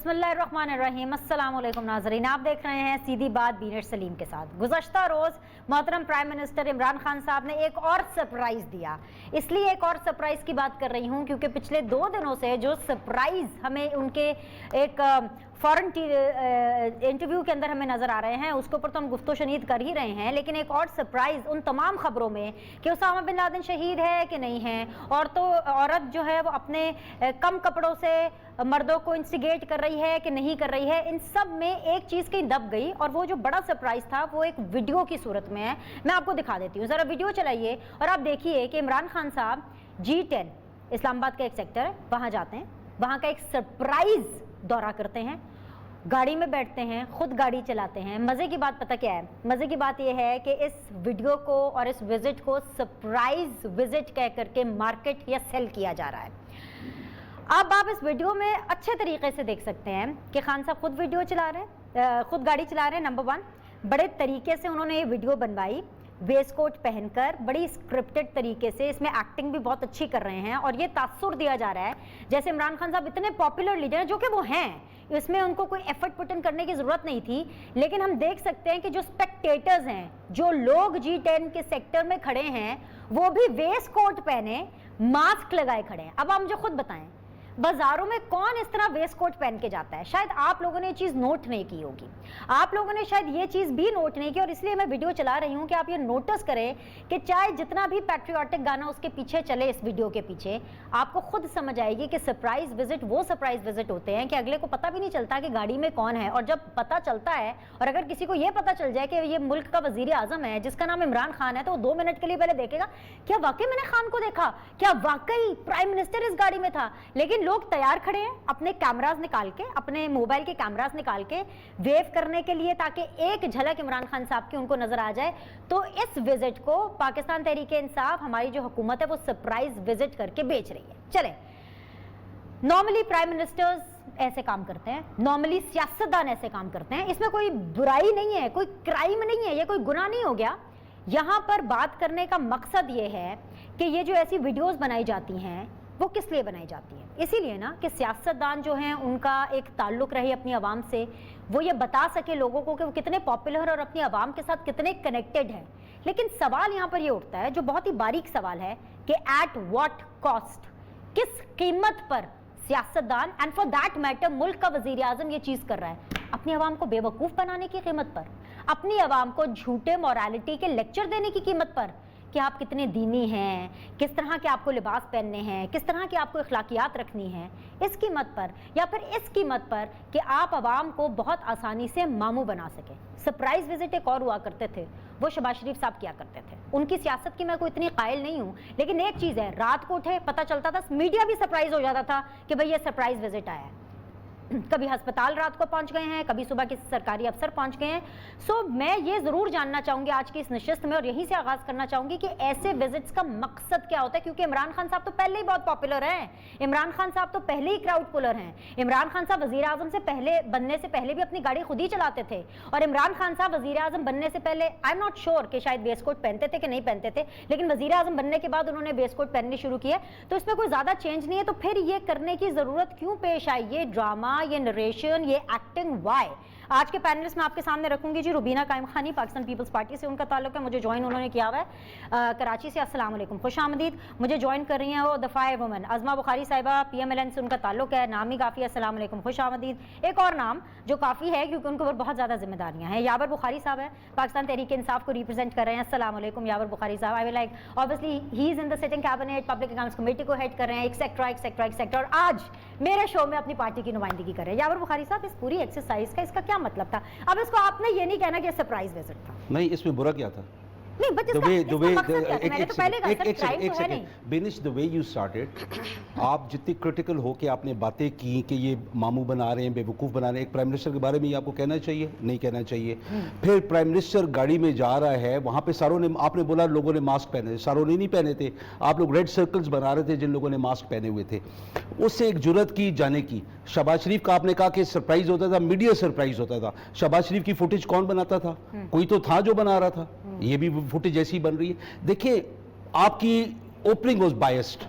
बिस्मिल्लाहिर्रहमानिर्रहीम। अस्सलाम वालेकुम नाज़रीन, आप देख रहे हैं सीधी बात बीनर सलीम के साथ। गुज़श्ता रोज़ मोहतरम प्राइम मिनिस्टर इमरान खान साहब ने एक और सरप्राइज़ दिया। इसलिए एक और सरप्राइज़ की बात कर रही हूँ क्योंकि पिछले 2 दिनों से जो सरप्राइज़ हमें उनके एक फॉरेन इंटरव्यू के अंदर हमें नज़र आ रहे हैं, उसके ऊपर तो हम गुफ्तो शनीद कर ही रहे हैं, लेकिन एक और सरप्राइज़ उन तमाम ख़बरों में कि उसामा बिन लादेन शहीद है कि नहीं है, और तो औरत जो है वो अपने कम कपड़ों से मर्दों को इंस्टिगेट कर रही है कि नहीं कर रही है, इन सब में एक चीज़ की दब गई। और वो जो बड़ा सरप्राइज़ था वो एक वीडियो की सूरत में है। मैं आपको दिखा देती हूँ, ज़रा वीडियो चलाइए और आप देखिए कि इमरान खान साहब G10 इस्लामाबाद का एक सेक्टर है, वहाँ जाते हैं, वहाँ का एक सरप्राइज़ दौरा करते हैं, गाड़ी में बैठते हैं, खुद गाड़ी चलाते हैं। मज़े की बात पता क्या है? मज़े की बात यह है कि इस वीडियो को और इस विज़िट को सरप्राइज़ विज़िट कह करके मार्केट या सेल किया जा रहा है। अब आप इस वीडियो में अच्छे तरीके से देख सकते हैं कि खान साहब खुद वीडियो चला रहे हैं, खुद गाड़ी चला रहे हैं। नंबर 1, बड़े तरीके से उन्होंने ये वीडियो बनवाई, वेस्ट कोट पहनकर, बड़ी स्क्रिप्टेड तरीके से। इसमें एक्टिंग भी बहुत अच्छी कर रहे हैं और ये तासुर दिया जा रहा है जैसे इमरान खान साहब इतने पॉपुलर लीडर हैं, जो कि वो हैं, इसमें उनको कोई एफर्ट पुट इन करने की ज़रूरत नहीं थी। लेकिन हम देख सकते हैं कि जो स्पेक्टेटर्स हैं, जो लोग G10 के सेक्टर में खड़े हैं, वो भी वेस्ट कोट पहने, मास्क लगाए खड़े हैं। अब आप मुझे खुद बताएं, बाजारों में कौन इस तरह वेस्ट कोट पहन के जाता है? शायद आप लोगों ने ये चीज़ नोट नहीं की होगी, आप लोगों ने शायद ये चीज़ भी नोट नहीं की, और इसलिए मैं वीडियो चला रही हूँ कि आप ये नोटिस करें कि चाहे जितना भी पैट्रियोटिक गाना उसके पीछे चले, इस वीडियो के पीछे, आपको खुद समझ आएगी कि सरप्राइज विजिट वो सरप्राइज विजिट होते हैं कि अगले को पता भी नहीं चलता कि गाड़ी में कौन है। और जब पता चलता है, और अगर किसी को ये पता चल जाए कि ये मुल्क का वजीर आजम है जिसका नाम इमरान खान है, तो वो 2 मिनट के लिए पहले देखेगा क्या वाकई मैंने खान को देखा, क्या वाकई प्राइम मिनिस्टर इस गाड़ी में था। लेकिन लोग तैयार खड़े अपने कैमरास निकाल के, अपने मोबाइल के कैमरास निकाल के वेव करने के लिए, ताकि एक झलक इमरान खान साहब की उनको नजर आ जाए। तो इस विजिट को पाकिस्तान तहरीक इंसाफ, हमारी जो हुकूमत है, वो सरप्राइज विजिट करके बेच रही है। चले, नॉर्मली प्राइम मिनिस्टर्स ऐसे काम करते हैं, नॉर्मली सियासतदान ऐसे काम करते हैं, इसमें कोई बुराई नहीं है, कोई क्राइम नहीं है, ये कोई गुनाह नहीं हो गया। यहां पर बात करने का मकसद ये है कि ये जो ऐसी वीडियोस बनाई जाती हैं वो किस लिए बनाई जाती हैं? इसीलिए ना कि सियासतदान जो हैं उनका एक ताल्लुक़ रहे अपनी आवाम से, वो ये बता सके लोगों को कि वो कितने पॉपुलर और अपनी आवाम के साथ कितने कनेक्टेड हैं। लेकिन सवाल यहाँ पर ये उठता है, जो बहुत ही बारीक सवाल है, कि एट व्हाट कॉस्ट, किस कीमत पर सियासतदान, एंड फॉर दैट मैटर मुल्क का वज़ीर आज़म ये चीज़ कर रहा है? अपनी आवाम को बेवकूफ़ बनाने की कीमत पर, अपनी आवाम को झूठे मोरालिटी के लेक्चर देने की कीमत पर, कि आप कितने दीनी हैं, किस तरह के आपको लिबास पहनने हैं, किस तरह की आपको अखलाकियात रखनी है, इस कीमत पर, या फिर इस कीमत पर कि आप आवाम को बहुत आसानी से मामू बना सकें। सरप्राइज विजिट एक और हुआ करते थे, वो शहबाज शरीफ साहब किया करते थे। उनकी सियासत की मैं कोई इतनी कायल नहीं हूँ, लेकिन एक चीज़ है, रात को उठे पता चलता था, मीडिया भी सरप्राइज हो जाता था कि भाई ये सरप्राइज विजिट आया है। कभी अस्पताल रात को पहुंच गए हैं, कभी सुबह किसी सरकारी अफसर पहुंच गए हैं। सो मैं ये ज़रूर जानना चाहूँगी आज की इस नशिस्त में, और यहीं से आगाज़ करना चाहूँगी कि ऐसे विजिट्स का मकसद क्या होता है, क्योंकि इमरान खान साहब तो पहले ही बहुत पॉपुलर हैं, इमरान खान साहब तो पहले ही क्राउड पुलर हैं। इमरान खान साहब वज़ीर आज़म से पहले बनने से पहले भी अपनी गाड़ी खुद ही चलाते थे, और इमरान खान साहब वज़ीर आज़म बनने से पहले, आई एम नॉट श्योर कि शायद वेस्ट कोट पहनते थे कि नहीं पहनते थे, लेकिन वज़ीर आज़म बनने के बाद उन्होंने वेस्ट कोट पहनने शुरू किया। तो इसमें कोई ज़्यादा चेंज नहीं है, तो फिर ये करने की ज़रूरत क्यों पेश आई? ये ड्रामा, ये नरेशन, ये एक्टिंग, वाई? आज के पैनलिस्ट में आपके सामने रखूंगी जी रुबीना कायम खानी, पाकिस्तान पीपल्स पार्टी से उनका ताल्लुक है, मुझे ज्वाइन उन्होंने किया हुआ है कराची से। अस्सलाम वालेकुम, खुश आमदीद। मुझे ज्वाइन कर रही हैं वो the fire woman Azma Bukhari साहिबा, PMLN से उनका ताल्लुक है, नाम ही काफ़ी है। अस्सलाम वालेकुम, खुश आमदीद। एक और नाम जो काफ़ी है क्योंकि उनके ऊपर बहुत ज़्यादा जिम्मेदारियाँ हैं, यावर बुखारी साहब है, पाकिस्तान तहरीक इंसाफ को रिप्रेजेंट कर रहे हैं। अस्सलाम वालेकुम यावर बुखारी साहब। I will like, obviously he is in the sitting cabinet, public accounts committee को हेड कर रहे हैं, एक्सेट्रा, और आज मेरे शो में अपनी पार्टी की नुमाइंदगी कर रहे हैं। यावर बुखारी साहब, इस पूरी एक्सरसाइज का इसका क्या मतलब था? अब इसको आपने ये नहीं कहना कि सरप्राइज विजिट था। नहीं, इसमें बुरा क्या था? नहीं, but Benish the way you started, आप जितनी क्रिटिकल हो के आपने बातें की कि ये मामू बना रहे हैं, बेवकूफ़ बना रहे हैं, एक प्राइम मिनिस्टर के बारे में ये आपको कहना चाहिए? नहीं कहना चाहिए। फिर प्राइम मिनिस्टर गाड़ी में जा रहा है, वहाँ पे सारों ने, आपने बोला लोगों ने मास्क पहने, सारों ने नहीं पहने थे, आप लोग रेड सर्कल्स बना रहे थे जिन लोगों ने मास्क पहने हुए थे। उससे एक जुर्रत की जाने की। शहबाज शरीफ का आपने कहा कि सरप्राइज होता था, मीडिया सरप्राइज होता था। शहबाज शरीफ की फुटेज कौन बनाता था? कोई तो था जो बना रहा था। ये भी फुटेज ऐसी बन रही है। देखिए, आपकी ओपनिंग वाज बायस्ड,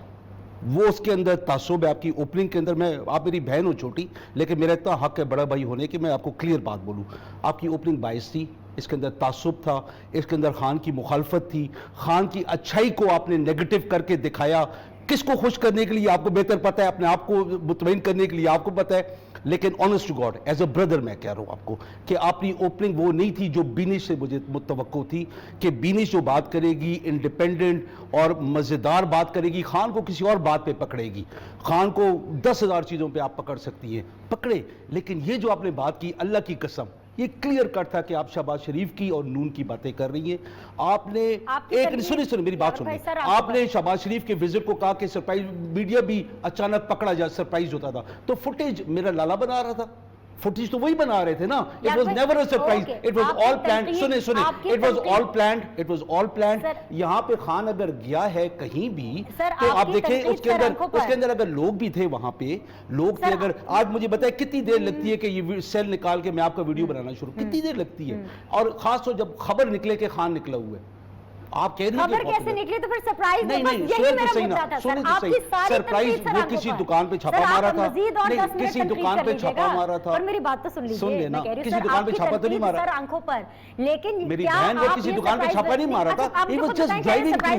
वो उसके अंदर तासुब है आपकी ओपनिंग के अंदर। मैं आप मेरी बहन हो छोटी, लेकिन मेरा इतना हक है बड़ा भाई होने कि मैं आपको क्लियर बात बोलूँ। आपकी ओपनिंग बाइस थी, इसके अंदर तासुब था, इसके अंदर खान की मुखालफत थी, खान की अच्छाई को आपने नेगेटिव करके दिखाया। किसको खुश करने के लिए आपको बेहतर पता है, अपने आप को मुतमईन करने के लिए आपको पता है, लेकिन honest to God as a brother मैं कह रहा हूं आपको कि आपकी ओपनिंग वो नहीं थी जो बीनिश से मुझे मुतवक्को थी कि बीनिश जो बात करेगी इंडिपेंडेंट और मजेदार बात करेगी, खान को किसी और बात पे पकड़ेगी। खान को 10,000 चीजों पे आप पकड़ सकती हैं, पकड़े, लेकिन ये जो आपने बात की, अल्लाह की कसम ये क्लियर कट था कि आप शहबाज शरीफ की और नून की बातें कर रही हैं। आपने एक सुनिए मेरी बात सुनिए, आपने शहबाज शरीफ के विजिट को कहा कि सरप्राइज मीडिया भी अचानक पकड़ा जा सरप्राइज होता था, तो फुटेज मेरा लाला बना रहा था, फुटेज तो वही बना रहे थे ना। It was never a surprise, it was all planned. सुने it was all planned, it was all planned. यहाँ पे खान अगर गया है कहीं भी तो आप देखें उसके अंदर अगर लोग भी थे, वहां पे लोग थे। अगर आज मुझे बताए कितनी देर लगती है कि ये सेल निकाल के मैं आपका वीडियो बनाना शुरू, कितनी देर लगती है, और खास तौर जब खबर निकले कि खान निकला हुआ है। आप कह रही हैं खबर कैसे निकली, तो फिर सरप्राइज नहीं, यही मेरा मुद्दा था सर। आपकी सारी सरप्राइज वो किसी दुकान पे छापा मारा था, नहीं किसी दुकान पे छापा मारा था। और मेरी बात तो सुन लीजिए, मैं कह रही हूं किसी दुकान पे छापा तो नहीं मारा सर आंखों पर, लेकिन मेरी बहन ने किसी दुकान पे छापा नहीं मारा था। He was just driving through,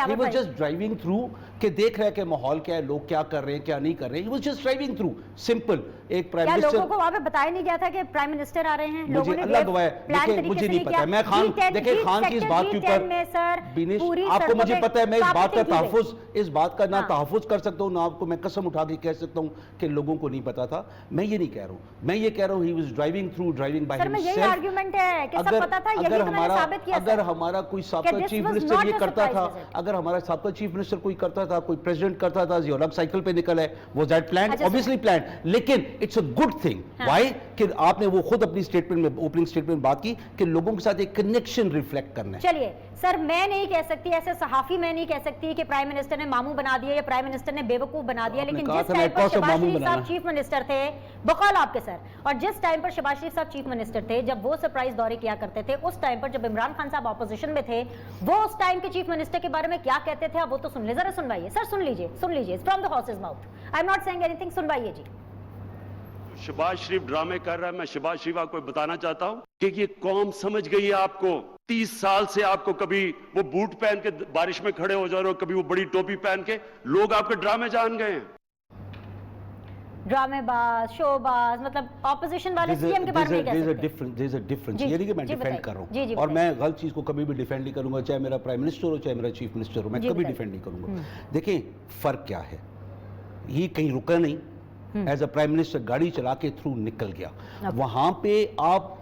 he was just driving through कि देख रहा है कि माहौल क्या है, लोग क्या कर रहे हैं क्या नहीं कर रहे हैं। He was just driving through, simple. एक प्राइम मिनिस्टर, लोगों को वहां पे बताया नहीं गया था कि प्राइम मिनिस्टर आ रहे हैं? मुझे अल्लाह गवाह है, देखिए मुझे नहीं पता। मैं खान, देखिए खान की इस बात के ऊपर बीनिश आपको मुझे पता है, मैं इस बात का तहफ़्फ़ुज़, इस बात का ना तहफ़्फ़ुज़ कर सकता हूँ ना आपको मैं कसम उठा के कह सकता हूँ कि लोगों को नहीं पता था। मैं ये नहीं कह रहा हूँ, मैं ये कह रहा हूँ he was driving through, driving by himself. यही आर्गुमेंट है कि सब पता था, यही तो मैंने साबित किया। अगर हमारा कोई साबका चीफ मिनिस्टर ये करता था, अगर हमारा साबका चीफ मिनिस्टर कोई करता था, कोई प्रेसिडेंट करता था, जो अलग साइकिल पे निकल है, वो दैट प्लान ऑब्वियसली प्लान, लेकिन it's a good thing. Why कि आपने वो खुद अपनी स्टेटमेंट में, ओपनिंग स्टेटमेंट में बात की कि लोगों के साथ एक कनेक्शन रिफ्लेक्ट करना है। चलिए सर, मैं नहीं कह सकती, ऐसे सहाफी मैं नहीं कह सकती कि प्राइम मिनिस्टर ने मामू बना दिया या प्राइम मिनिस्टर ने बेवकूफ बना दिया, लेकिन जिस टाइम पर शहबाज शरीफ साहब चीफ मिनिस्टर थे, बकौल आपके सर, और जिस टाइम पर शहबाज शरीफ साहब चीफ मिनिस्टर थे, जब वो सरप्राइज दौरे किया करते थे, उस टाइम पर जब इमरान खान साहब ऑपोजिशन में थे, वो उस टाइम के चीफ मिनिस्टर के बारे में क्या कहते थे, आप वो तो सुन ले, जरा सुनवाइए सर, सुन लीजिए from the horse's mouth. I am not saying anything, सुनवाइए जी। शहबाज शरीफ ड्रामे कर रहा है, मैं शहबाज शरीफ आपको बताना चाहता हूं कि ये कौम समझ गई है आपको। 30 साल से आपको कभी वो बूट पहन के बारिश में खड़े हो जा रहे हो, कभी वो बड़ी टोपी पहन के, लोग आपके ड्रामे जान गए हैं। ड्रामेबाज, शोबाज, मतलब ऑपोजिशन वाले सीएम के बारे में कह सकते हैं। देयर इज अ डिफरेंस, ये नहीं कि मैं डिफेंड कर रहा हूं, और मैं गलत चीज को कभी भी डिफेंड नहीं करूंगा, चाहे मेरा प्राइम मिनिस्टर हो, चाहे मेरा चीफ मिनिस्टर हो, मैं कभी डिफेंड नहीं करूंगा। देखिए फर्क क्या है, ये कहीं रुका नहीं, एज अ प्राइम मिनिस्टर गाड़ी चला के थ्रू निकल गया। वहां पे आप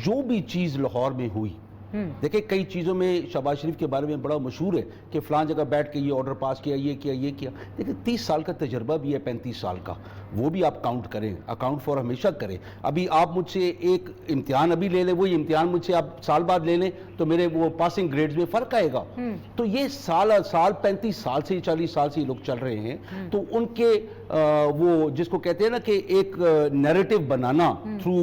जो भी चीज लाहौर में हुई, देखिए कई चीज़ों में शहबाज शरीफ के बारे में बड़ा मशहूर है कि फलां जगह बैठ के ये ऑर्डर पास किया, ये किया, ये किया। देखिए 30 साल का तजर्बा भी है, 35 साल का, वो भी आप काउंट करें, अकाउंट फॉर हमेशा करें। अभी आप मुझसे एक इम्तिहान अभी ले लें, वही इम्तिहान मुझसे आप साल बाद ले लें, तो मेरे वो पासिंग ग्रेड्स में फ़र्क आएगा। तो ये साल 35 साल से 40 साल से लोग चल रहे हैं, तो उनके वो जिसको कहते हैं ना कि एक नैरेटिव बनाना थ्रू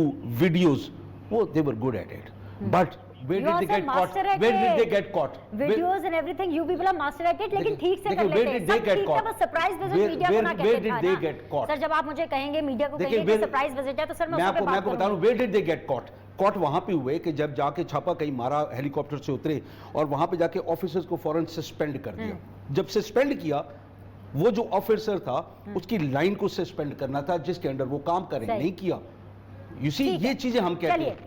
वीडियोज़, वो they were good at it, but where did they get caught? Where did they get caught? Videos and everything, you people are master at it, लेकिन ठीक से कर लेते हैं। Where did they get caught? बस surprise visit media को ना कहते थे। Where did they get caught? Sir जब आप मुझे कहेंगे मीडिया को कहेंगे कि सरप्राइज विजिट है, तो सर मैं आपको बता रहा हूँ, where did they get caught? Caught वहां पे हुए कि जब जाके छापा कहीं मारा, हेलीकॉप्टर से उतरे और वहां पे जाके ऑफिसर्स को फौरन सस्पेंड कर दिया। जब सस्पेंड किया, वो जो ऑफिसर था उसकी लाइन को सस्पेंड करना था जिसके अंडर वो काम करें, नहीं किया। यू सी, ये चीजें हम कहते हैं।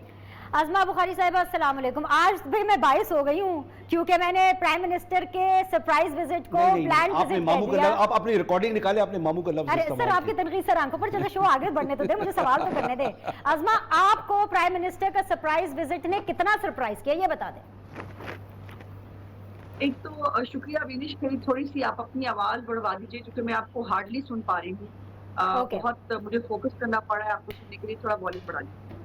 अज़मा बुखारी साहिबा, अस्सलाम वालेकुम। आज भी मैं बायस हो गई हूँ क्योंकि मैंने प्राइम मिनिस्टर के सरप्राइज विजिट को प्लान विजिट कह दिया। आप अपनी रिकॉर्डिंग निकाले, आपने मामू का लफ्ज़ इस्तेमाल किया। सर आपकी तनकीद सर आंखों पर, चलो शो आगे बढ़ने तो दे, मुझे सवाल तो करने दे। अज़मा, आपको प्राइम मिनिस्टर का सरप्राइज विजिट ने कितना सरप्राइज किया, ये बता दें। एक तो शुक्रिया विनिश, थोड़ी सी आप अपनी आवाज बढ़वा दीजिए क्योंकि मैं आपको हार्डली सुन पा रही हूँ। बहुत मुझे फोकस करना पड़ा है आपको सुनने के लिए, थोड़ा वॉल्यूम बढ़ा लीजिए।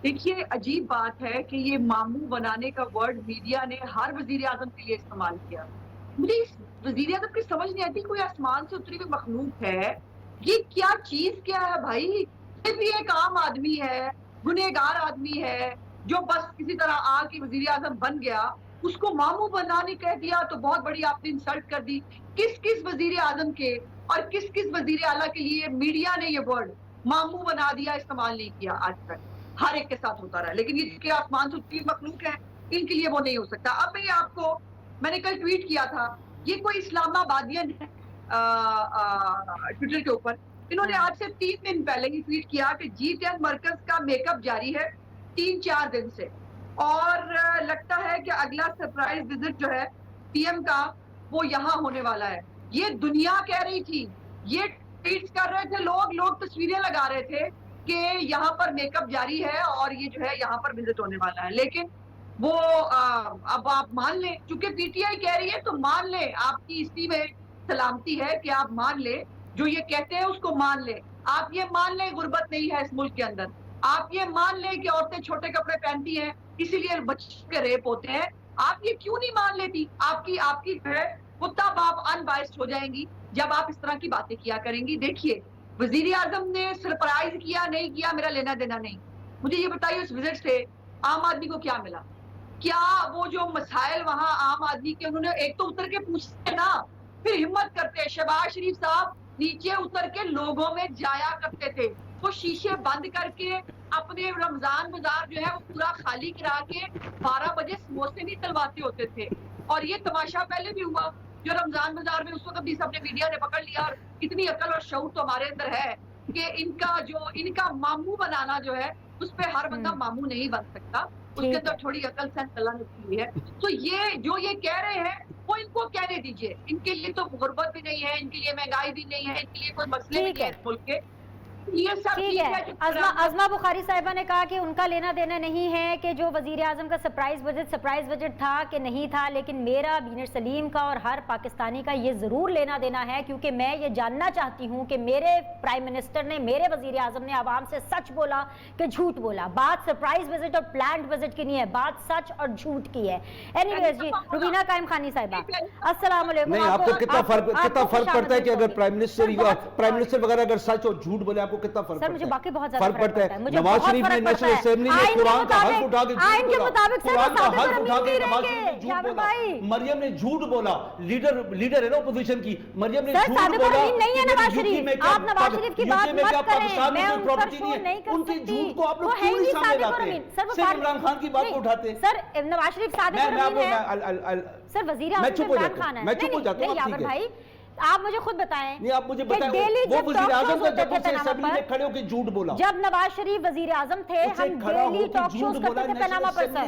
देखिए अजीब बात है कि ये मामू बनाने का वर्ड मीडिया ने हर वजीर आजम के लिए इस्तेमाल किया। मुझे इस वजीर आजम की समझ नहीं आती, कोई आसमान से उतरी हुई मखलूक है, ये क्या चीज क्या है भाई? सिर्फ ये एक आम आदमी है, गुनहगार आदमी है जो बस किसी तरह आके वजीर आजम बन गया उसको मामू बनाने कह दिया तो बहुत बड़ी आपने इंसल्ट कर दी। किस किस वजीर आजम के और किस किस वजीर आला के लिए मीडिया ने ये वर्ड मामू बना दिया इस्तेमाल नहीं किया आज तक? हर एक के साथ होता रहा, लेकिन ये जिसके आसमान से उतरी मखलूक है इनके लिए वो नहीं हो सकता। अब मैं आपको, मैंने कल ट्वीट किया था, ये कोई इस्लामाबादियन है ट्विटर के ऊपर, इन्होंने आज से 3 दिन पहले ही ट्वीट किया कि G10 मरकज का मेकअप जारी है 3-4 दिन से, और लगता है कि अगला सरप्राइज विजिट जो है पीएम का वो यहाँ होने वाला है। ये दुनिया कह रही थी, ये ट्वीट्स कर रहे थे लोग तस्वीरें लगा रहे थे कि यहाँ पर मेकअप जारी है और ये जो है यहाँ पर विजिट होने वाला है। लेकिन वो अब आप मान लें, चूंकि पीटीआई कह रही है तो मान लें, आपकी इसी में सलामती है कि आप मान लें, जो ये कहते हैं उसको मान लें। आप ये मान लें गुर्बत नहीं है इस मुल्क के अंदर, आप ये मान लें कि औरतें छोटे कपड़े पहनती हैं इसीलिए बच्चे के रेप होते हैं। आप ये क्यों नहीं मान लेती? आपकी जो है वो तब आप अनबाइस्ड हो जाएंगी जब आप इस तरह की बातें किया करेंगी। देखिए, वजीर आजम ने सरप्राइज किया नहीं किया मेरा लेना देना नहीं, मुझे ये बताइए उस विजिट से आम आदमी को क्या मिला? क्या वो जो मसाइल वहां आम आदमी के, उन्होंने एक तो उतर के पूछते ना, फिर हिम्मत करते। शहबाज शरीफ साहब नीचे उतर के लोगों में जाया करते थे, वो शीशे बंद करके अपने रमजान बाजार जो है वो पूरा खाली करा के 12 बजे समोसे नहीं तलवाते होते थे। और ये तमाशा पहले भी हुआ जो रमजान बाजार में उस वक्त भी सबने मीडिया ने पकड़ लिया। और इतनी अकल और शऊर तो हमारे अंदर है कि इनका मामू बनाना जो है उस पर हर बंदा मामू नहीं बन सकता, उसके अंदर थोड़ी अकल सेंस अल्लाह ने दी है। तो ये जो ये कह रहे हैं वो इनको कहने दीजिए, इनके लिए तो गुर्बत भी नहीं है, इनके लिए महंगाई भी नहीं है, इनके लिए कोई मसले भी नहीं है इस मुल्क के। ये सब ठीक है। अज़मा बुखारी साहिबा ने कहा कि उनका लेना देना नहीं है कि जो वजीर आजम का सरप्राइज विजिट था कि नहीं था, लेकिन मेरा बीनर सलीम का और हर पाकिस्तानी का ये ज़रूर लेना देना है, क्योंकि मैं ये जानना चाहती हूँ कि मेरे प्राइम मिनिस्टर ने, मेरे वजीर आजम ने आवाम से सच बोला कि झूठ बोला। बात सरप्राइज विजिट और प्लान्ड विजिट की नहीं है, बात सच और झूठ की है। एनीवेज जी, रुबीना कायम खानी साहिबा, अस्सलाम वालेकुम। नहीं, आपको कितना फर्क पड़ता है कि अगर प्राइम मिनिस्टर वगैरह अगर सच और झूठ बोले, आपको कितना फर्क? सर मुझे बाकी बहुत ज्यादा फर्क पड़ता है। नवाज शरीफ ने नेशनल असेंबली में कुरान का हल्फ उठा के आइन के मुताबिक कुरान का हल्फ उठा के नवाज शरीफ ने झूठ बोला, मरियम ने झूठ बोला, लीडर है ना अपोजिशन की, मरियम ने झूठ बोला। नहीं है नवाज शरीफ, आप नवाज शरीफ की बात मत करें, मैं उन पर शो नहीं कर उनकी सकती। झूठ को आप लोग वो है क्यों ही नहीं सामने सादिक और लाते? अमीन। सर सिर्फ इमरान खान की बात को उठाते। सर नवाज शरीफ सादिक और अमीन है, सर वजीर आज़म इमरान खान है। मैं चुप हो जाता हूं, यावर भाई आप मुझे खुद बताएं। नहीं, आप मुझे बताएं वो वजीर आज़म का जब से असेंबली में खड़े होकर झूठ बोला, जब नवाज शरीफ वजीर आज़म थे, हम डेली टॉक शोज करते थे पनामा पर सर,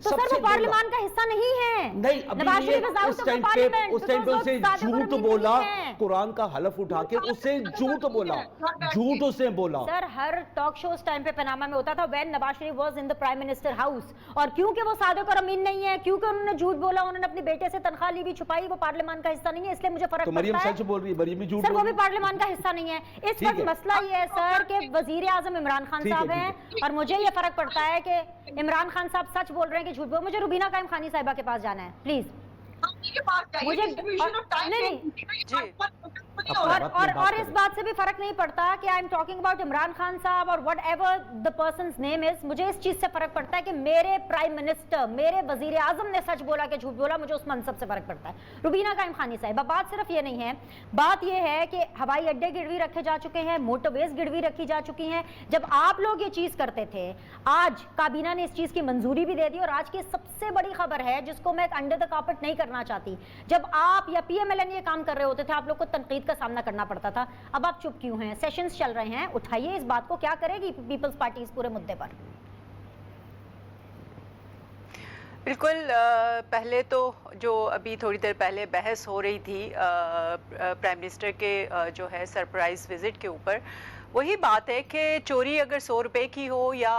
तो सर वो पार्लियामान का हिस्सा नहीं है। नहीं, नवाज शरीफ उस टाइम पे उसे झूठ बोला, कुरान का हलफ उठा के उसे झूठ बोला, झूठ उसे बोला। सर हर टॉक शो उस टाइम पे पनामा में होता था when Nawaz Sharif was in the prime minister house, और क्योंकि वो सादिक और अमीन नहीं है, क्योंकि उन्होंने झूठ बोला, उन्होंने अपने बेटे से तनख्वाह ली भी छुपाई, वो पार्लियामान का हिस्सा नहीं है, इसलिए मुझे फर्क पड़ता है। मरियम सच बोल रही है, सर वो भी पार्लियामान का हिस्सा नहीं है। इस वक्त मसला ये है सर कि वजीर आजम इमरान खान साहब हैं, और मुझे ये फर्क पड़ता है कि इमरान खान साहब सच बोल रहे हैं कि झूठ बोल। मुझे रुबीना कायम खानी साहिबा के पास जाना है प्लीज, मुझे और इस बात से भी फर्क नहीं पड़ता कि I am talking about Imran Khan साहब और what ever the persons name is. मुझे इस चीज से फर्क पड़ता है कि मेरे प्राइम मिनिस्टर, मेरे वजीर आजम ने सच बोला कि झूठ बोला, मुझे उस मनसब से फर्क पड़ता है। रुबीना कायम खानी साहिबा, बात सिर्फ ये नहीं है, बात ये है कि हवाई अड्डे गिरवी रखे जा चुके हैं, मोटरवेज गिरवी रखी जा चुकी हैं। जब आप लोग ये चीज करते थे, आज काबीना ने इस चीज की मंजूरी भी दे दी, और आज की सबसे बड़ी खबर है जिसको मैं अंडर द कार्पेट नहीं करना चाहती, जब आप या पीएमएलएन ये काम कर रहे होते थे, आप लोग को तनकीद का सामना करना पड़ता था। अब आप चुप क्यों हैं? सेशंस चल रहे हैं, उठाइए इस बात को, क्या करेगी पीपल्स पार्टी इस पूरे मुद्दे पर? बिल्कुल, पहले तो जो अभी थोड़ी देर पहले बहस हो रही थी प्राइम मिनिस्टर के जो है सरप्राइज विजिट के ऊपर, वही बात है कि चोरी अगर 100 रुपए की हो या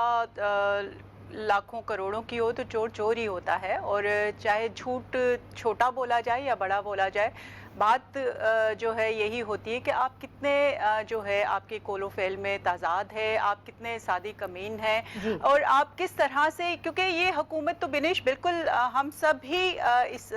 लाखों करोड़ों की हो तो चोर चोर ही होता है, और चाहे झूठ छोटा बोला जाए या बड़ा बोला जाए, बात जो है यही होती है कि आप कितने जो है आपके कोलोफेल में ताज़ाद है, आप कितने सादी कमीन हैं और आप किस तरह से, क्योंकि ये हुकूमत तो बिनिश बिल्कुल हम सब ही इस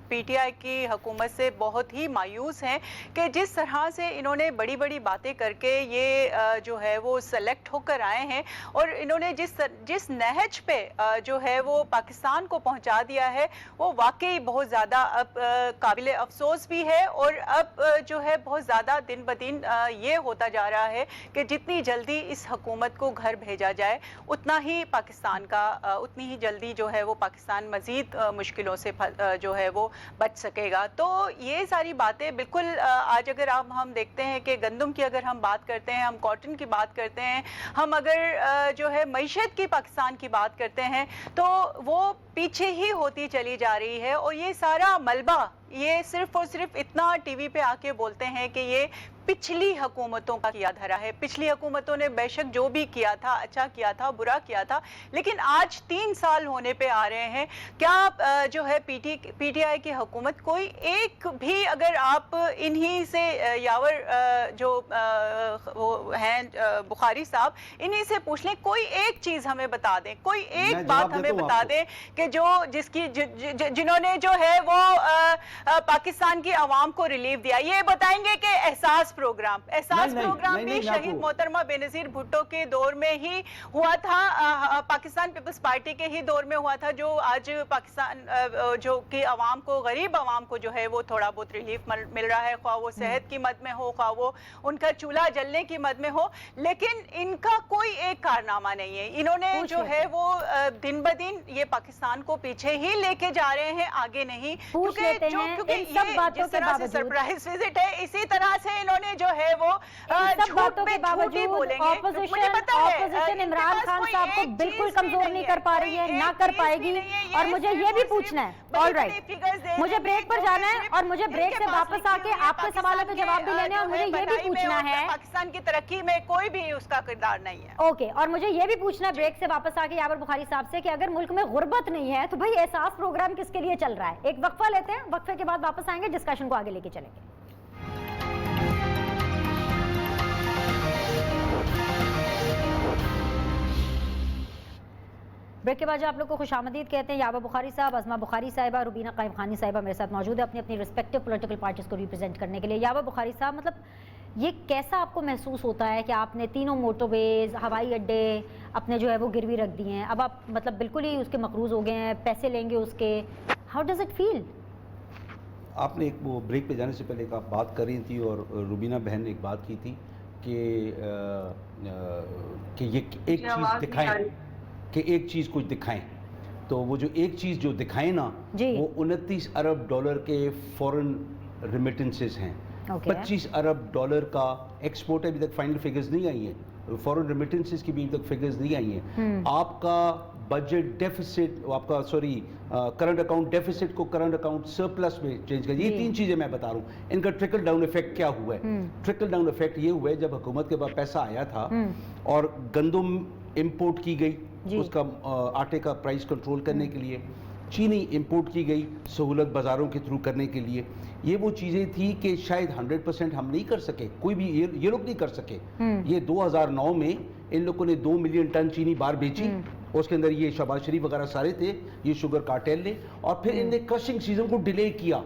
पीटीआई की हुकूमत से बहुत ही मायूस हैं कि जिस तरह से इन्होंने बड़ी बड़ी बातें करके ये जो है वो सेलेक्ट होकर आए हैं और इन्होंने जिस नहज पे जो है वो पाकिस्तान को पहुंचा दिया है वो वाकई बहुत ज़्यादा अब काबिल अफसोस भी है। और अब जो है बहुत ज़्यादा दिन ब दिन ये होता जा रहा है कि जितनी जल्दी इस हुकूमत को घर भेजा जाए उतना ही पाकिस्तान का उतनी ही जल्दी जो है वो पाकिस्तान मज़ीद मुश्किलों से जो है वो बच सकेगा। तो ये सारी बातें बिल्कुल आज अगर हम देखते हैं कि गंदम की अगर हम बात करते हैं, हम कॉटन की बात करते हैं, हम अगर जो है मईशत की पाकिस्तान की बात करते हैं तो वो पीछे ही होती चली जा रही है। और ये सारा मलबा ये सिर्फ और सिर्फ इतना टीवी पे आके बोलते हैं कि ये पिछली हुकूमतों का किया धरा है, पिछली हुकूमतों ने बेशक जो भी किया था, अच्छा किया था, बुरा किया था, लेकिन आज 3 साल होने पे आ रहे हैं। क्या जो है पीटीआई की हुकूमत कोई एक भी, अगर आप इन्हीं से यावर जो वो हैं बुखारी साहब, इन्हीं से पूछ लें, कोई एक चीज़ हमें बता दें, कोई एक बात हमें बता दें कि जो जिसकी जिन्होंने जो है वो पाकिस्तान की आवाम को रिलीफ दिया। ये बताएंगे कि एहसास प्रोग्राम भी शहीद मोहतरमा बेनज़ीर भुट्टो के दौर में ही हुआ था, पाकिस्तान पीपल्स पार्टी के ही दौर में हुआ था, जो आज पाकिस्तान जो कि आवाम को, गरीब आवाम को जो है वो थोड़ा बहुत रिलीफ मिल रहा है, ख्वाह वो सेहत की मद में हो, ख्वाह वो उनका चूल्हा जलने की मद में हो, लेकिन इनका कोई एक कारनामा नहीं है। इन्होंने जो है वो दिन ब दिन ये पाकिस्तान को पीछे ही लेके जा रहे हैं, आगे नहीं, क्योंकि ये जिस तरह से सरप्राइज विजिट है, इसी तरह से इन्होंने जो है वो झूठ पे झूठ ही बोलेंगे। ऑपोजिशन इमरान खान साहब को बिल्कुल कमजोर नहीं कर पा रही है, ना कर पाएगी। और मुझे ये भी पूछना है, ऑलराइट, मुझे ब्रेक पर जाना है और मुझे ब्रेक से वापस आके आपके सवालों के जवाब भी लेने हैं। और मुझे ये भी पूछना है, पाकिस्तान की तरक्की में कोई भी उसका किरदार नहीं है। ओके, और मुझे ये भी पूछना है ब्रेक से वापस आके यावर बुखारी साहब से कि अगर मुल्क में गुर्बत नहीं है तो भाई एहसास प्रोग्राम किसके लिए चल रहा है। एक वक्फा लेते हैं, वक्फे के बाद वापस आएंगे, डिस्कशन को आगे लेके चलेंगे। ब्रेक के बाद जो आप लोग को खुशामदीद कहते हैं, यावा बुखारी साहब, अज़मा बुखारी साहिबा, रुबीना कायम खानी साहिबा मेरे साथ मौजूद है अपनी अपनी रिस्पेक्टिव पॉलिटिकल पार्टीज़ को रिप्रेजेंट करने के लिए। यावा बुखारी साहब, मतलब ये कैसा आपको महसूस होता है कि आपने तीनों मोटरवेज, हवाई अड्डे अपने जो है वो गिरवी रख दिए हैं, अब आप मतलब बिल्कुल ही उसके मकरूज़ हो गए हैं, पैसे लेंगे उसके, हाउ डज़ इट फील? आपने एक वो ब्रेक पे जाने से पहले एक आप बात कर रही थी और रुबीना बहन ने एक बात की थी कि ये एक चीज़ दिखाएं, कि एक चीज़ कुछ दिखाएं, तो वो जो एक चीज़ जो दिखाएं ना, वो 29 अरब डॉलर के फॉरेन रिमिटेंसेस हैं। 25 अरब डॉलर का एक्सपोर्ट है, अभी तक फाइनल फिगर्स नहीं आई हैं, फॉरेन रिमिटेंसेस की भी अभी तक फिगर्स नहीं आई हैं। आपका बजट डेफिसिट, आपका करंट अकाउंट डेफिसिट को करंट अकाउंट सरप्लस में चेंज कर, ये 3 चीज़ें मैं बता रहा हूँ। इनका ट्रिकल डाउन इफेक्ट क्या हुआ है? ट्रिकल डाउन इफेक्ट ये हुआ है, जब हुकूमत के पास पैसा आया था और गंदम इंपोर्ट की गई उसका आटे का प्राइस कंट्रोल करने के लिए, चीनी इंपोर्ट की गई सहूलत बाज़ारों के थ्रू करने के लिए, ये वो चीज़ें थी कि शायद 100% हम नहीं कर सके, कोई भी ये लोग नहीं कर सके। ये 2009 में इन लोगों ने 2 मिलियन टन चीनी बार बेची, उसके अंदर ये शहबाज शरीफ वगैरह सारे थे, ये शुगर कार्टेल ने, और फिर इनने क्रशिंग सीजन को डिले किया।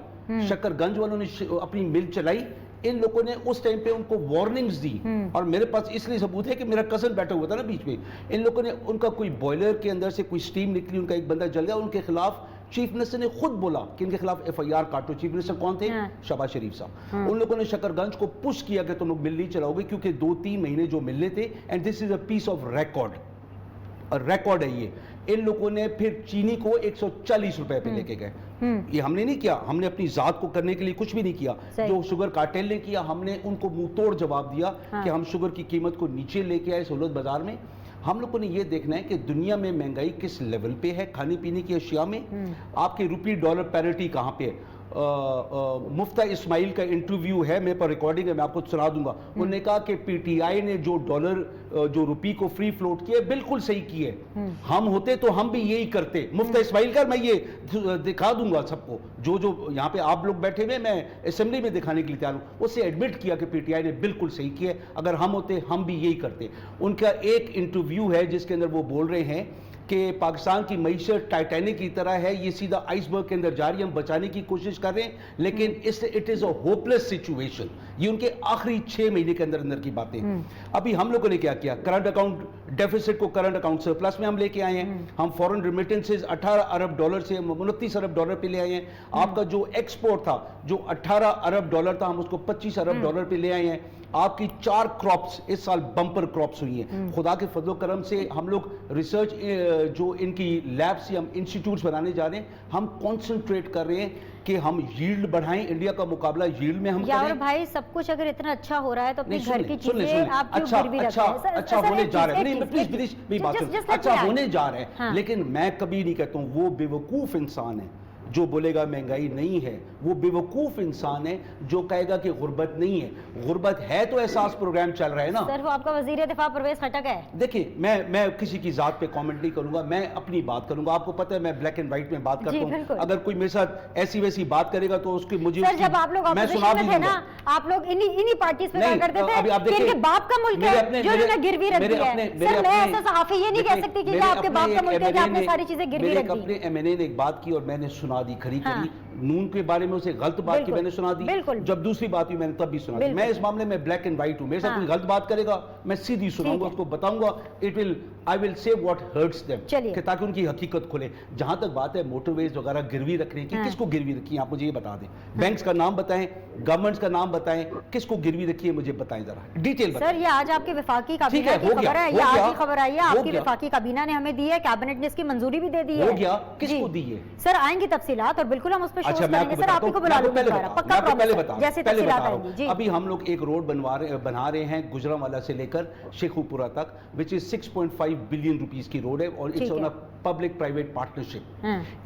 शक्करगंज वालों ने अपनी मिल चलाई, इन लोगों ने उस टाइम पे उनको वार्निंग्स दी, और मेरे पास इसलिए सबूत है कि मेरा कजन बैठा हुआ था ना बीच में, इन लोगों ने, उनका कोई बॉयलर के अंदर से कोई स्टीम निकली, उनका एक बंदा जल गया, उनके खिलाफ चीफ मिनिस्टर ने खुद बोला कि इनके खिलाफ FIR काटो। चीफ मिनिस्टर कौन थे? शहबाज शरीफ साहब। उन लोगों ने शक्करगंज को पुश किया कि तुम लोग मिल नहीं चलाओगे, क्योंकि 2-3 महीने जो मिलने थे, and this is a piece of record है ये। इन लोगों ने फिर चीनी को 140 रुपए पे लेके गए। ये हमने नहीं किया, हमने अपनी जात को करने के लिए कुछ भी नहीं किया, जो शुगर कार्टेल ने किया, हमने उनको मुंह तोड़ जवाब दिया कि हम शुगर की कीमत को नीचे लेके आए सहूलत बाजार में। हम लोगों ने ये देखना है कि दुनिया में महंगाई किस लेवल पे है, खाने पीने की अशिया में आपके रुपी डॉलर पैरिटी कहाँ पे है। मुफ्ता इस्माइल का इंटरव्यू है, मेरे पर रिकॉर्डिंग है, मैं आपको सुना दूंगा। उन्होंने कहा कि पीटीआई ने जो डॉलर जो रुपी को फ्री फ्लोट किए बिल्कुल सही किए, हम होते तो हम भी यही करते। मुफ्ता इस्माइल का मैं ये दिखा दूंगा सबको, जो जो यहाँ पे आप लोग बैठे हुए, मैं असेंबली में दिखाने के लिए तैयार हूँ। उससे एडमिट किया कि पीटीआई ने बिल्कुल सही किया, अगर हम होते हम भी यही करते। उनका एक इंटरव्यू है जिसके अंदर वो बोल रहे हैं कि पाकिस्तान की मईशत टाइटैनिक की तरह है, ये सीधा आइसबर्ग के अंदर जा रही है, हम बचाने की कोशिश कर रहे हैं, लेकिन it is a hopeless situation. ये उनके आखिरी 6 महीने के अंदर अंदर की बातें। अभी हम लोगों ने क्या किया, करंट अकाउंट डेफिसिट को करंट अकाउंट सरप्लस में हम लेके आए हैं। हम फॉरेन रिमिटेंसेज 18 अरब डॉलर से 29 अरब डॉलर पे ले आए हैं। आपका जो एक्सपोर्ट था, जो 18 अरब डॉलर था, हम उसको 25 अरब डॉलर पे ले आए हैं। आपकी 4 क्रॉप्स इस साल बम्पर क्रॉप्स हुई हैं। खुदा के फजलो करम से हम लोग रिसर्च जो इनकी लैब्स या हम इंस्टीट्यूट्स बनाने जा रहे हैं, हम कॉन्सेंट्रेट कर रहे हैं कि हम यील्ड बढ़ाएं, इंडिया का मुकाबला यील्ड में हम करें। भाई सब कुछ अगर इतना अच्छा हो रहा है तो अपने घर की सुन ले, चीजें आप क्यों गिरवी रख रहे हैं? अच्छा होने जा रहा है, नहीं प्लीज मेरी बात सुन, अच्छा होने जा रहा है। हाँ। लेकिन मैं कभी नहीं कहता हूं वो बेवकूफ इंसान है जो बोलेगा महंगाई नहीं है, वो बेवकूफ इंसान है जो कहेगा कि गुर्बत नहीं है। गुर्बत है तो एहसास प्रोग्राम चल रहा है ना। सर वो आपका वजीर दिफा परवेज खटक है। देखिए मैं किसी की जात पे कमेंट नहीं करूंगा, मैं अपनी बात करूंगा। आपको पता है मैं ब्लैक एंड व्हाइट में बात करता हूं। अगर कोई मेरे साथ ऐसी वैसी बात करेगा तो उसकी मुझे सर जब आप लोग ऑपोजिशन में थे ना, आप लोग इन्हीं पार्टीज पे कहा करते थे कि इनके बाप का मुल्क है जो इन्होंने गिरवी रख दिया है। सर मैं ऐसा सहाफी ये नहीं कह सकती कि आपके बाप का मुल्क है कि आपने सारी चीजें गिरवी रख दी। अपने एमएनए ने एक बात की और मैंने सुना दी, खरी खरी नून के बारे में उसे गलत बात की मैंने सुना दी। जब दूसरी बात हुई मैंने तब भी सुना दी। मैं इस मामले में ब्लैक एंड व्हाइट हूं, मेरे साथ कोई गलत बात करेगा मैं सीधी सुनाऊंगा, उसको बताऊंगा। I will say what hurts them, कि ताकि उनकी हकीकत खुले। जहां तक बात है मोटरवेज वगैरह गिरवी रखने की, किसको गिरवी रखी है आप मुझे ये बता दें। बैंक्स का नाम बताएं, गवर्नमेंट्स का नाम बताएं, किसको गिरवी रखी है मुझे बताएं जरा डिटेल बताएं। सर ये आज आपके वफाकी काबीना की खबर है, ये आज की खबर आई है, आपकी वफाकी काबीना ने हमें दी है, कैबिनेट ने इसकी मंजूरी भी दे दी है। हो गया, किसको दी है सर? आएंगे तफसीलात और बिल्कुल हम उस पर अच्छा मैं आपको अभी हम लोग एक रोड बना रहे हैं गुजरांवाला से लेकर शेखुपुरा तक, विच इज 6.5 बिलियन रुपीस की रोड है और it's on a public private partnership.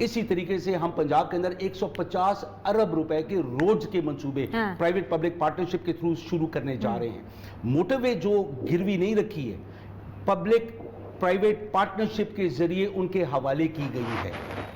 इसी तरीके से हम पंजाब के अंदर 150 अरब रुपए के रोड्स के मंसूबे प्राइवेट पब्लिक पार्टनरशिप के थ्रू शुरू करने जा रहे हैं। मोटरवे जो गिरवी नहीं रखी है, पब्लिक प्राइवेट पार्टनरशिप के जरिए उनके हवाले की गई है।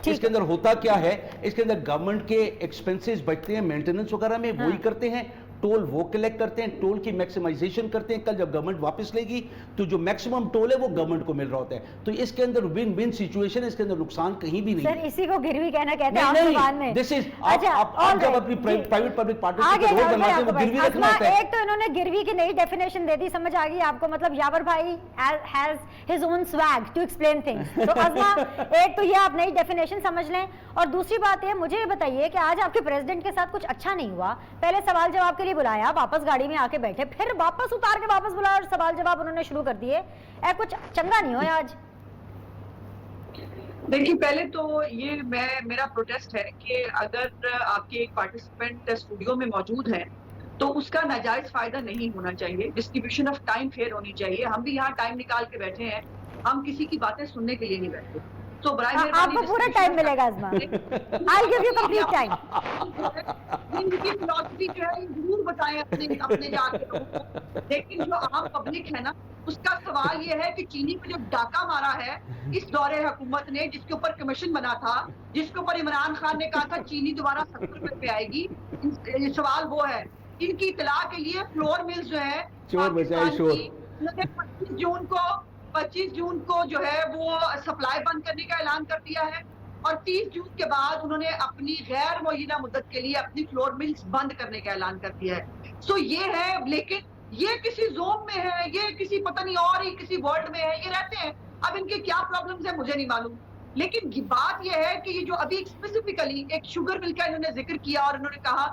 इसके अंदर होता क्या है, इसके अंदर गवर्नमेंट के एक्सपेंसेस बचते हैं मेंटेनेंस वगैरह में, वही करते हैं। टोल वो कलेक्ट करते हैं, टोल की मैक्सिमाइजेशन करते हैं। कल जब गवर्नमेंट वापस लेगी तो जो मैक्सिमम टोल है वो गवर्नमेंट को मिल रहा होता है। तो इसके अंदर विन विन सिचुएशन है, इसके अंदर नुकसान कहीं भी नहीं। सर इसी को गिरवी कहना कहते हैं आप जुबान में। दिस इज आप जब अपनी प्राइवेट पब्लिक पार्टनरशिप रोड बनाते हैं वो गिरवी रखना होता है। एक तो इन्होंने गिरवी की नई डेफिनेशन दे दी, समझ आ गई आपको, मतलब यावर भाई has his own swag to explain things. तो अज़मा एक तो ये आप नई डेफिनेशन समझ लें, और दूसरी बात ये मुझे ये बताइए कि आज आपके प्रेसिडेंट के साथ कुछ अच्छा नहीं हुआ। पहले सवाल जवाब के लिए बुलाया, वापस गाड़ी में आके बैठे, फिर वापस उतार के वापस बुलाया और सवाल जवाब उन्होंने शुरू कर दिए। कुछ चंगा नहीं हुआ आज। देखिए पहले तो ये मेरा प्रोटेस्ट है कि अगर आपके एक पार्टिसिपेंट स्टूडियो में मौजूद है तो उसका नाजायज फायदा नहीं होना चाहिए। डिस्ट्रीब्यूशन ऑफ टाइम फेयर होनी चाहिए। हम भी यहाँ टाइम निकाल के बैठे हैं, हम किसी की बातें सुनने के लिए नहीं बैठे। तो आपको पूरा टाइम मिलेगा Azma, I'll give you complete time। इनकी फिलॉसफी जो है जरूर बताएं अपने जाके लोगों को। लेकिन जो आम पब्लिक है ना, उसका सवाल ये है कि चीनी पे जो डाका मारा है इस दौरे हुकूमत ने, जिसके ऊपर कमीशन बना था, जिसके ऊपर इमरान खान ने कहा था चीनी दोबारा 70 रुपए पे आएगी, सवाल वो है। इनकी इतला के लिए फ्लोर मिल्स जो है 25 जून को जो है वो सप्लाई बंद करने का ऐलान कर दिया है, और 30 जून के बाद उन्होंने अपनी गैर मुअय्यना मुद्दत के लिए अपनी फ्लोर मिल्स बंद करने का ऐलान कर दिया है। सो ये है, लेकिन ये किसी जोन में है, ये किसी पता नहीं और ही किसी वर्ल्ड में है, ये रहते हैं। अब इनके क्या प्रॉब्लम्स है मुझे नहीं मालूम, लेकिन बात यह है कि ये जो अभी स्पेसिफिकली एक शुगर मिल का इन्होंने जिक्र किया और इन्होंने कहा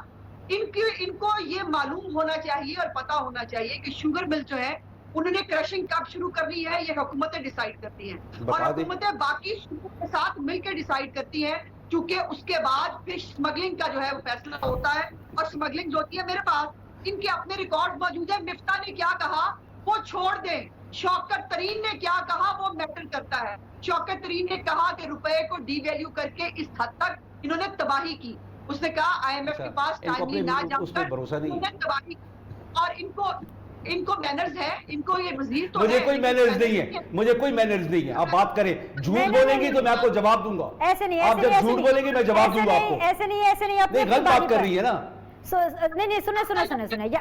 इनको ये मालूम होना चाहिए और पता होना चाहिए कि शुगर मिल जो है उन्होंने क्रशिंग कब शुरू करनी है ये हुकूमतें डिसाइड करती हैं, और हुकूमतें बाकी सूबों के साथ मिलकर डिसाइड करती हैं, क्योंकि उसके बाद फिर स्मगलिंग का जो है वो फैसला होता है और स्मगलिंग होती है। मेरे पास इनके अपने रिकॉर्ड मौजूद है। मिफ्ता ने क्या कहा वो छोड़ दें, शौकत तरीन ने क्या कहा वो मैटर करता है। शौकत तरीन ने कहा कि रुपए को डीवैल्यू करके इस हद तक इन्होंने तबाही की। उसने कहा IMF अच्छा, के पास इनको टाइमली अपने ना उस पे भरोसा नहीं है। जाकर दबाई। और इनको मैनर्स है, इनको ये वजीर तो मुझे है, कोई लेकिन मैनर्स नहीं manners है, मुझे कोई मैनर्स नहीं है। आप बात करें, झूठ नहीं, बोलेंगी नहीं, तो मैं आपको जवाब दूंगा। ऐसे नहीं, आप ऐसे जब नहीं, ऐसे झूठ नहीं, बोलेंगी मैं जवाब ऐसे दूंगा नहीं, आपको। ऐसे नहीं अपनी नहीं, अपनी गलत बात बारी कर पर। रही है ना। नहीं सुने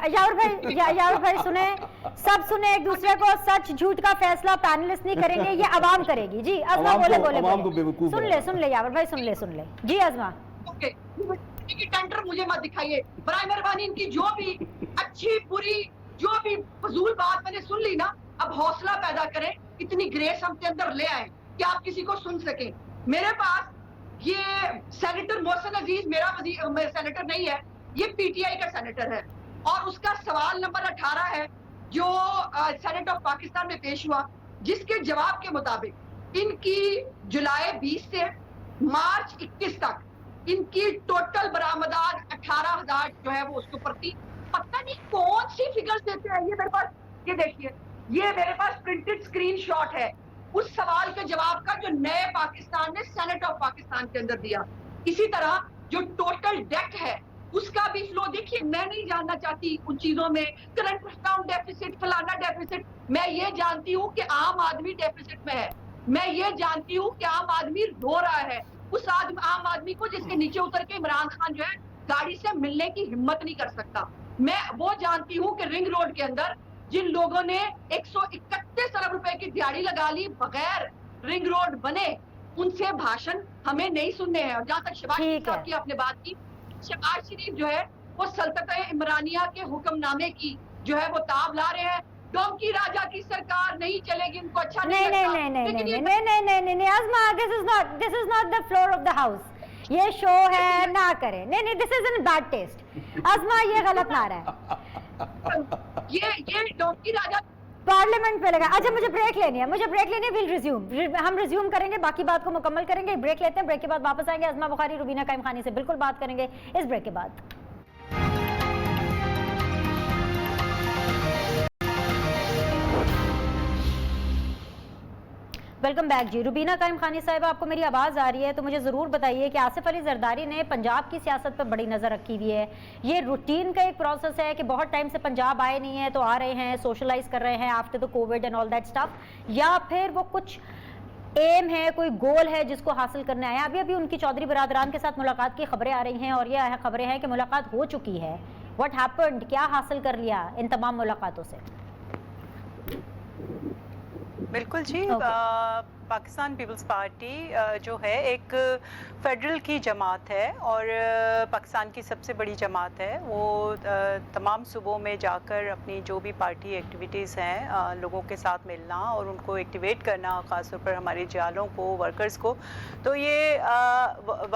यावर भाई सुने, सब सुने एक दूसरे को। सच झूठ का फैसला पैनलिस्ट नहीं करेंगे, ये आवाम करेगी। जी अज़मा अवाम को बोले बेवकूफ सुन ले यावर भाई, सुन ले जी अज़मा। ओके, की टेंडर मुझे मत दिखाइए बराए मेहरबानी। इनकी जो भी अच्छी बुरी जो भी फजूल बात मैंने सुन ली ना, अब हौसला पैदा करें, इतनी ग्रेस हमसे अंदर ले आए कि आप किसी को सुन सके। मेरे पास ये सेनेटर मोहसिन अजीज मेरा सेनेटर नहीं है, ये पीटीआई का सेनेटर है, और उसका सवाल नंबर 18 है जो सेनेट ऑफ पाकिस्तान में पेश हुआ, जिसके जवाब के मुताबिक इनकी जुलाई 20 से मार्च 21 तक इनकी टोटल बरामदात 18,000 जो है वो उसके ऊपर थी। पता नहीं कौन सी फिगर्स देते हैं ये मेरे पास। ये देखिए, ये मेरे पास प्रिंटेड स्क्रीनशॉट है उस सवाल के जवाब का जो नए पाकिस्तान ने सेनेट ऑफ पाकिस्तान के अंदर दिया। इसी तरह जो टोटल डेट है उसका भी फ्लो देखिए। मैं नहीं जानना चाहती उन चीजों में, करंट अकाउंट डेफिसिट, फलाना डेफिसिट। मैं ये जानती हूँ कि आम आदमी डेफिसिट में है। मैं ये जानती हूँ कि आम आदमी रो रहा है, उस आम आदमी को जिसके नीचे उतर के इमरान खान जो है गाड़ी से मिलने की हिम्मत नहीं कर सकता। मैं वो जानती हूँ कि रिंग रोड के अंदर जिन लोगों ने 131 अरब रुपए की दिहाड़ी लगा ली बगैर रिंग रोड बने, उनसे भाषण हमें नहीं सुनने हैं। और जहां तक शहबाज शरीफ साहब की आपने बात की, शहबाज शरीफ जो है वो सल्तनत इमरानिया के हुक्मनामे की जो है वो ताब ला रहे हैं। डोंकी राजा की सरकार नहीं चलेगी, उनको अच्छा नहीं लगता। नहीं Azma, this is not the floor of the house. ये शो है, ना करें। नहीं, this is in bad taste. Azma ये गलत ना रहा है। ये डोंकी राजा पार्लियामेंट पे लगा। अच्छा मुझे ब्रेक लेनी है, विल रिज्यूम, हम रिज्यूम करेंगे, बाकी बात को मुकम्मल करेंगे। ब्रेक लेते हैं, ब्रेक के बाद वापस आएंगे। अज़मा बुखारी, रुबीना कायम खानी से बिल्कुल बात करेंगे इस ब्रेक के बाद। वेलकम बैक जी। रुबीना कायम खानी साहिबा, आपको मेरी आवाज़ आ रही है तो मुझे ज़रूर बताइए कि आसिफ अली जरदारी ने पंजाब की सियासत पर बड़ी नज़र रखी हुई है। ये रूटीन का एक प्रोसेस है कि बहुत टाइम से पंजाब आए नहीं है तो आ रहे हैं, सोशलाइज कर रहे हैं after the Covid and all that stuff, या फिर वो कुछ एम है, कोई गोल है जिसको हासिल करने आया। अभी उनकी चौधरी बरादरान के साथ मुलाकात की खबरें आ रही हैं और ये खबरें हैं कि मुलाकात हो चुकी है। व्हाट हैपेंड, क्या हासिल कर लिया इन तमाम मुलाकातों से? बिल्कुल जी, पाकिस्तान पीपल्स पार्टी जो है एक फेडरल की जमात है और पाकिस्तान की सबसे बड़ी जमात है। वो तमाम सूबों में जाकर अपनी जो भी पार्टी एक्टिविटीज़ हैं, लोगों के साथ मिलना और उनको एक्टिवेट करना, ख़ासतौर पर हमारे जालों को, वर्कर्स को। तो ये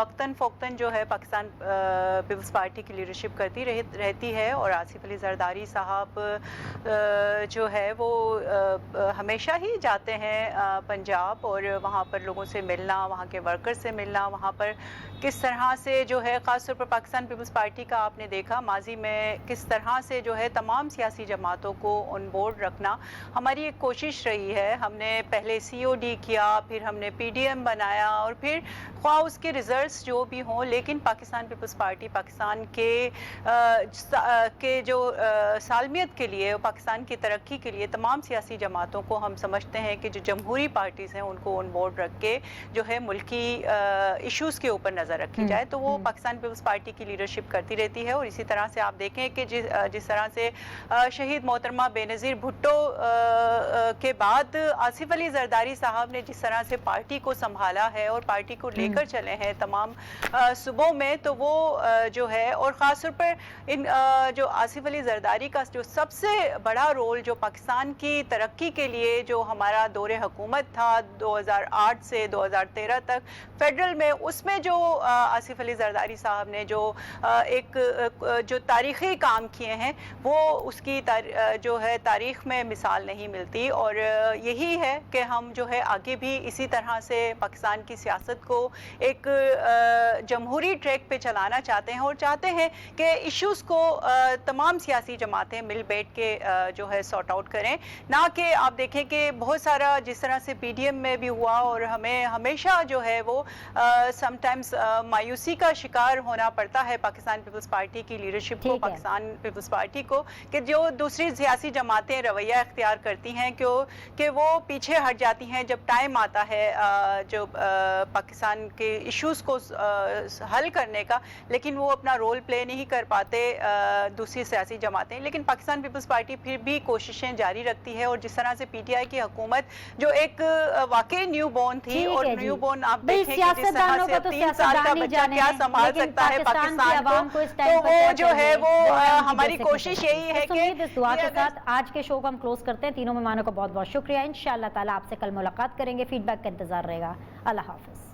वक्तन फ़ोक्तन जो है पाकिस्तान पीपल्स पार्टी की लीडरशिप करती रहती है। और आसिफ अली जरदारी साहब जो है वो हमेशा ही जाते हैं पंजाब और वहाँ पर लोगों से मिलना, वहाँ के वर्कर्स से मिलना, वहाँ पर किस तरह से जो है ख़ासतौर पर पाकिस्तान पीपल्स पार्टी का आपने देखा माजी में किस तरह से जो है तमाम सियासी जमातों को ऑन बोर्ड रखना हमारी एक कोशिश रही है। हमने पहले COD किया, फिर हमने PDM बनाया और फिर ख्वाह उसके रिजल्ट्स जो भी हों, लेकिन पाकिस्तान पीपल्स पार्टी पाकिस्तान के जो सालमियत के लिए, पाकिस्तान की तरक्की के लिए तमाम सियासी जमातों को हम समझते हैं कि जो जमहूरी पार्टीज़ हैं उनको ऑन बोर्ड रख के जो है मुल्की इश्यूज़ के ऊपर नज़र रखी जाए। तो वो पाकिस्तान पीपल्स पार्टी की लीडरशिप करती रहती है। और इसी तरह से आप देखें कि जिस तरह से शहीद मोहतरमा बेनज़ीर भुट्टो के बाद आसिफ अली जरदारी साहब ने जिस तरह से पार्टी को संभाला है और पार्टी को लेकर चले हैं तमाम सूबों में, तो वो जो है और ख़ास तौर पर इन जो आसिफ अली जरदारी का जो सबसे बड़ा रोल जो पाकिस्तान की तरक्की के लिए जो हमारा दौरे हुकूमत था 2008 से 2013 तक फेडरल में, उसमें जो आसिफ अली जरदारी साहब ने जो जो तारीख़ी काम किए हैं वो उसकी जो है तारीख़ में मिसाल नहीं मिलती। और यही है कि हम जो है आगे भी इसी तरह से पाकिस्तान की सियासत को एक जमहूरी ट्रैक पे चलाना चाहते हैं और चाहते हैं कि इश्यूज़ को तमाम सियासी जमातें मिल बैठ के जो है सॉर्ट आउट करें, ना कि आप देखें कि बहुत सारा जिस तरह से PDM میں بھی ہوا اور ہمیں ہمیشہ جو ہے وہ سم ٹائمز مایوسی کا شکار ہونا پڑتا ہے پاکستان پیپلز پارٹی کی لیڈرشپ کو، پاکستان پیپلز پارٹی کو، کہ جو دوسری سیاسی جماعتیں رویہ اختیار کرتی ہیں کہ وہ پیچھے ہٹ جاتی ہیں جب ٹائم آتا ہے جو پاکستان کے ایشوز کو حل کرنے کا، لیکن وہ اپنا رول پلے نہیں کر پاتے دوسری سیاسی جماعتیں. لیکن پاکستان پیپلز پارٹی پھر بھی کوششیں جاری رکھتی ہے، اور جس طرح سے پی ٹی آئی کی حکومت جو ایک واقعی نیو بورن تھی، اور نیو بورن آپ دیکھیں کہ جس طرح سے 3 سال کا بچہ کیا سنبھال سکتا ہے پاکستان کو، تو وہ جو ہے وہ ہماری کوشش یہی ہے کہ اس دعا کے ساتھ آج کے شو کو ہم کلوز کرتے ہیں. تینوں مہمانوں کو بہت بہت شکریہ. انشاءاللہ تعالی آپ سے کل ملاقات کریں گے. فیڈ بیک کا انتظار رہے گا. اللہ حافظ.